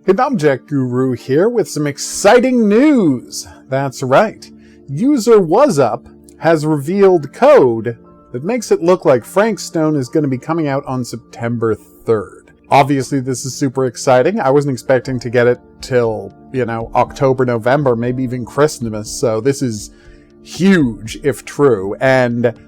Hidden Object Guru here with some exciting news. That's right. User WasUp has revealed code that makes it look like Frankstone is going to be coming out on September 3rd. Obviously, this is super exciting. I wasn't expecting to get it till, October, November, maybe even Christmas. So this is huge if true. And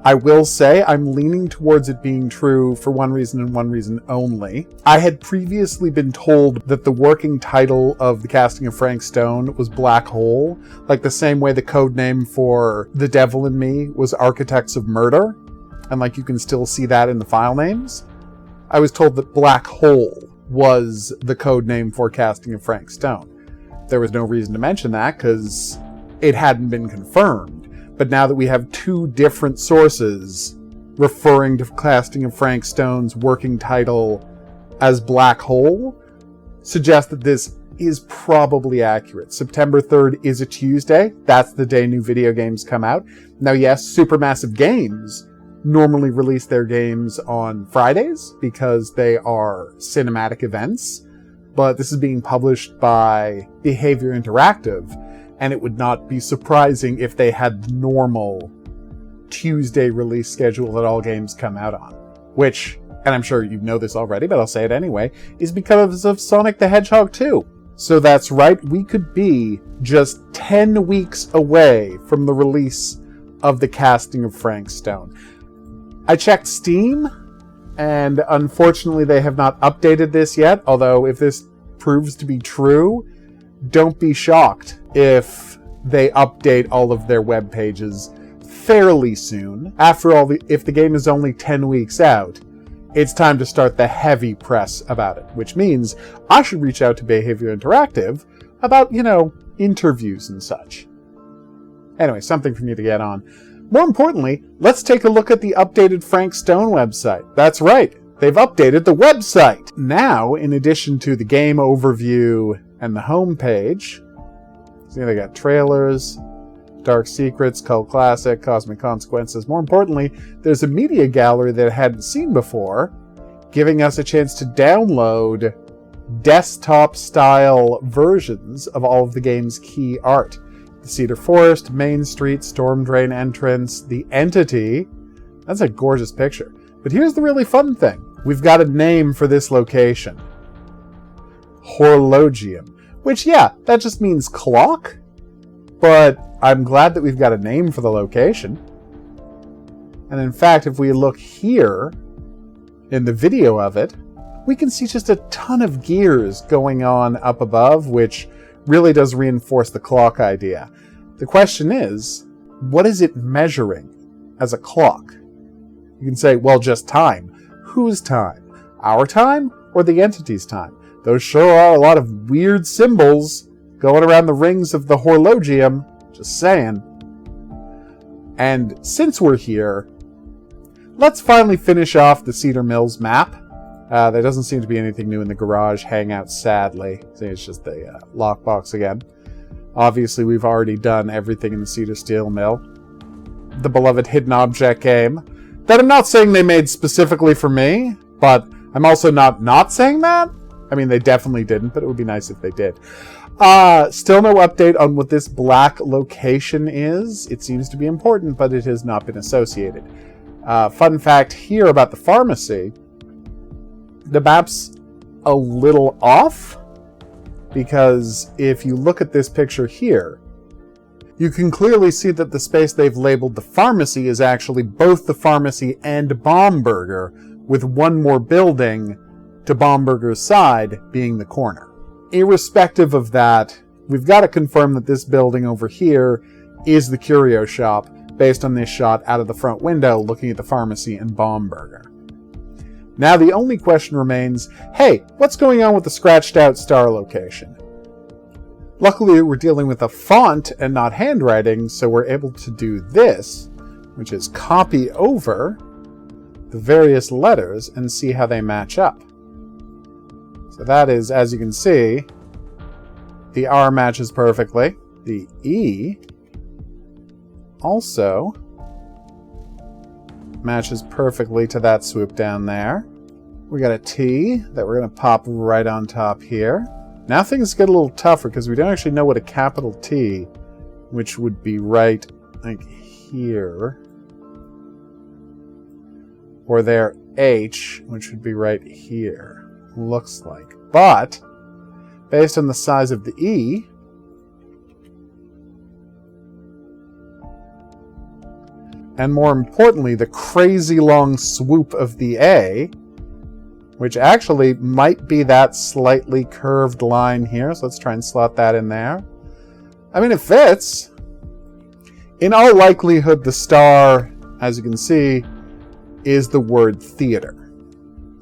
I will say I'm leaning towards it being true for one reason and one reason only. I had previously been told that the working title of the casting of Frank Stone was Black Hole, like the same way the code name for The Devil in Me was Architects of Murder, and like you can still see that in the file names. I was told that Black Hole was the code name for casting of Frank Stone. There was no reason to mention that because it hadn't been confirmed. But now that we have two different sources referring to casting of Frank Stone's working title as Black Hole, suggests that this is probably accurate. September 3rd is a Tuesday. That's the day new video games come out. Now, yes, Supermassive Games normally release their games on Fridays because they are cinematic events, but this is being published by Behavior Interactive. And it would not be surprising if they had the normal Tuesday release schedule that all games come out on. Which, and I'm sure you know this already, but I'll say it anyway, is because of Sonic the Hedgehog 2. So that's right, we could be just 10 weeks away from the release of the casting of Frank Stone. I checked Steam, and unfortunately they have not updated this yet, although if this proves to be true, don't be shocked if they update all of their web pages fairly soon. After all, if the game is only 10 weeks out, it's time to start the heavy press about it, which means I should reach out to Behavior Interactive about, interviews and such. Anyway, something for me to get on. More importantly, let's take a look at the updated Frank Stone website. That's right, they've updated the website. Now, in addition to the game overview and the home page, see, they got trailers, Dark Secrets, Cult Classic, Cosmic Consequences. More importantly, there's a media gallery that I hadn't seen before, giving us a chance to download desktop-style versions of all of the game's key art. The Cedar Forest, Main Street, Storm Drain entrance, the Entity. That's a gorgeous picture. But here's the really fun thing. We've got a name for this location. Horologium. Which, yeah, that just means clock. But I'm glad that we've got a name for the location. And in fact, if we look here in the video of it, we can see just a ton of gears going on up above, which really does reinforce the clock idea. The question is, what is it measuring as a clock? You can say, well, just time. Whose time? Our time or the entity's time? Those sure are a lot of weird symbols going around the rings of the horologium. Just saying. And since we're here, let's finally finish off the Cedar Mills map. There doesn't seem to be anything new in the garage hangout, sadly. I think it's just the lockbox again. Obviously, we've already done everything in the Cedar Steel Mill. The beloved hidden object game that I'm not saying they made specifically for me, but I'm also not saying that. I mean, they definitely didn't, but it would be nice if they did. Still no update on what this black location is. It seems to be important, but it has not been associated. Fun fact here about the pharmacy. The map's a little off, because if you look at this picture here, you can clearly see that the space they've labeled the pharmacy is actually both the pharmacy and Baumburger, with one more building to Baumburger's side being the corner. Irrespective of that, we've got to confirm that this building over here is the curio shop based on this shot out of the front window looking at the pharmacy and Baumburger. Now the only question remains, hey, what's going on with the scratched out star location? Luckily we're dealing with a font and not handwriting, so we're able to do this, which is copy over the various letters and see how they match up. So that is, as you can see, the R matches perfectly. The E also matches perfectly to that swoop down there. We got a T that we're going to pop right on top here. Now things get a little tougher because we don't actually know what a capital T, which would be right like here, or their H, which would be right here, looks like. But based on the size of the E, and more importantly, the crazy long swoop of the A, which actually might be that slightly curved line here. So let's try and slot that in there. I mean, it fits. In all likelihood, the star, as you can see, is the word theater.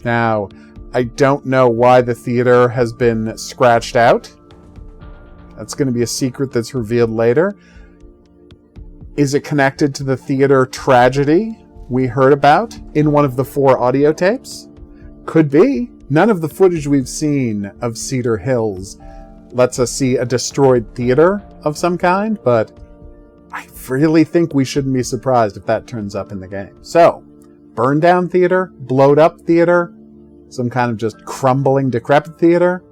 Now, I don't know why the theater has been scratched out. That's going to be a secret that's revealed later. Is it connected to the theater tragedy we heard about in one of the 4 audio tapes? Could be. None of the footage we've seen of Cedar Hills lets us see a destroyed theater of some kind, but I really think we shouldn't be surprised if that turns up in the game. So, burned down theater, blowed up theater, some kind of just crumbling, decrepit theater.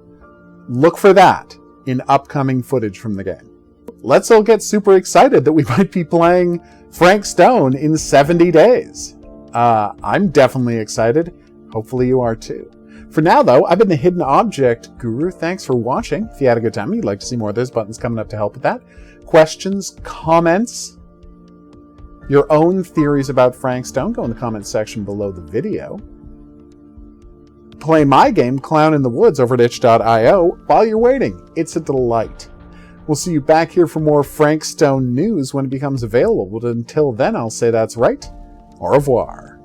Look for that in upcoming footage from the game. Let's all get super excited that we might be playing Frank Stone in 70 days. I'm definitely excited. Hopefully you are too. For now, though, I've been the Hidden Object Guru. Thanks for watching. If you had a good time and you'd like to see more of those buttons coming up to help with that. Questions, comments, your own theories about Frank Stone, go in the comments section below the video. Play my game, Clown in the Woods, over at itch.io while you're waiting. It's a delight. We'll see you back here for more Frank Stone news when it becomes available. But until then, I'll say that's right. Au revoir.